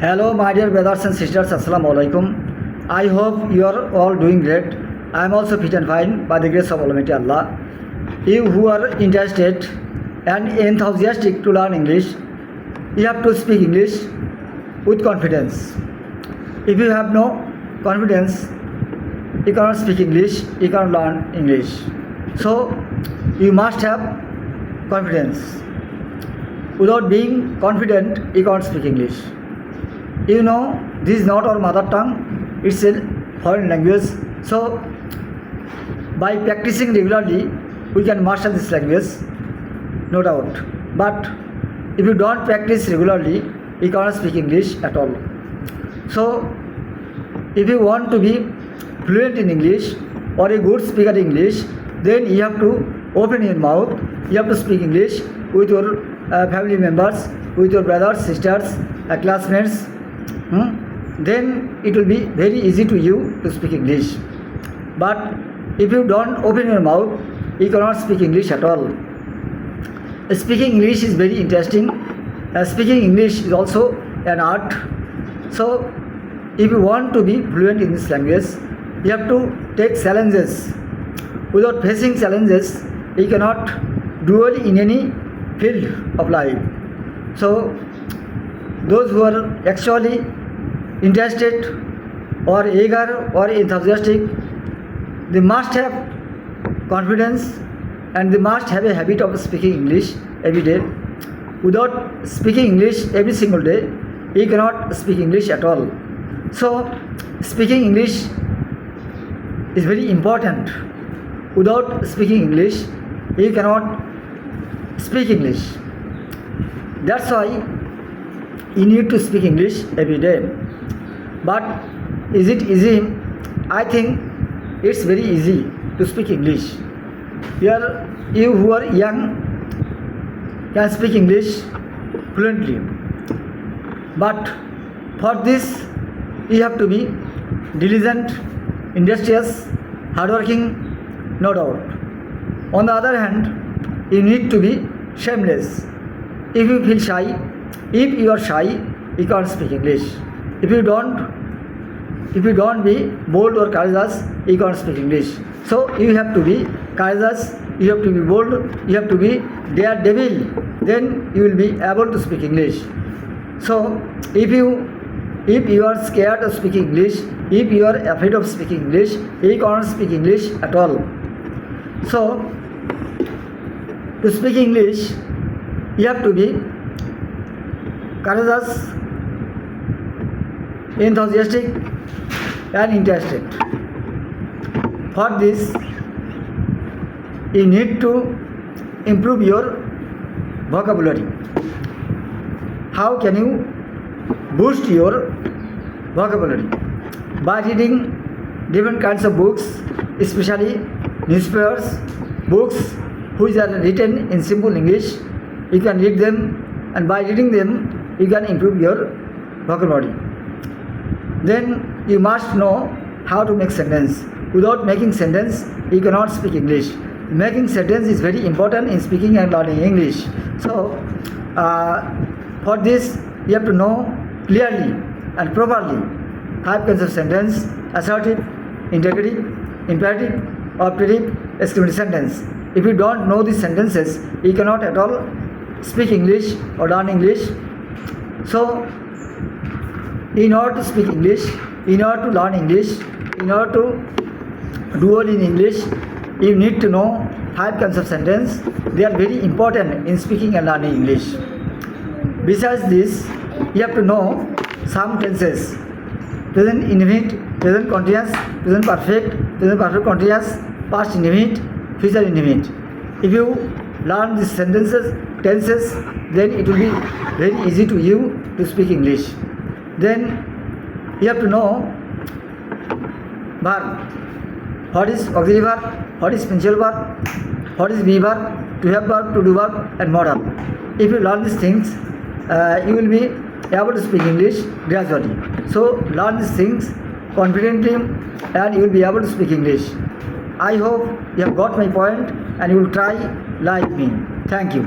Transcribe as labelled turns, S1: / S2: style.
S1: Hello, my dear brothers and sisters. Assalamu alaikum. I hope you are all doing great. I am also fit and fine by the grace of Almighty Allah. You who are interested and enthusiastic to learn English, you have to speak English with confidence. If you have no confidence, you cannot speak English, you cannot learn English. So, you must have confidence. Without being confident, you can't speak English. You know, this is not our mother tongue, it's a foreign language. So, by practicing regularly, we can master this language, no doubt. But if you don't practice regularly, you cannot speak English at all. So, if you want to be fluent in English or a good speaker in English, then you have to open your mouth, you have to speak English with your family members, with your brothers, sisters, classmates. Then it will be very easy to you to speak English. But if you don't open your mouth, you cannot speak English at all. Speaking English is very interesting. Speaking English is also an art. So, if you want to be fluent in this language, you have to take challenges. Without facing challenges, you cannot do well in any field of life. So, those who are actually interested or eager or enthusiastic, they must have confidence and they must have a habit of speaking English every day. Without speaking English every single day, you cannot speak English at all. So, speaking English is very important. Without speaking English, you cannot speak English. That's why you need to speak English every day. But is it easy? I think it's very easy to speak English. You who are young can speak English fluently. But for this, you have to be diligent, industrious, hardworking, no doubt. On the other hand, you need to be shameless. If you feel shy, if you are shy, you can't speak English. If you don't be bold or courageous, you can't speak English. So you have to be courageous, you have to be bold, you have to be daredevil. Then you will be able to speak English. So if you are scared of speaking English, if you are afraid of speaking English, you can't speak English at all. So to speak English, you have to be courageous, enthusiastic and interested. For this, you need to improve your vocabulary. How can you boost your vocabulary? By reading different kinds of books, especially newspapers, books which are written in simple English. You can read them, and by reading them, you can improve your vocabulary. Then you must know how to make sentence. Without making sentence, you cannot speak English. Making sentence is very important in speaking and learning English. So, for this, you have to know clearly and properly 5 kinds of sentence: assertive, interrogative, imperative, operative, exclamative sentence. If you don't know these sentences, you cannot at all speak English or learn English. So, in order to speak English, in order to learn English, in order to do well in English, you need to know 5 kinds of sentence. They are very important in speaking and learning English. Besides this, you have to know some tenses: present indefinite, present continuous, present perfect continuous, past indefinite, future indefinite. If you learn these tenses, then it will be very easy to you to speak English. Then you have to know verb. What is auxiliary verb? What is principal verb? What is be verb? To have verb, to do verb, and modal. If you learn these things, you will be able to speak English gradually. So learn these things confidently, and you will be able to speak English. I hope you have got my point, and you will try like me. Thank you.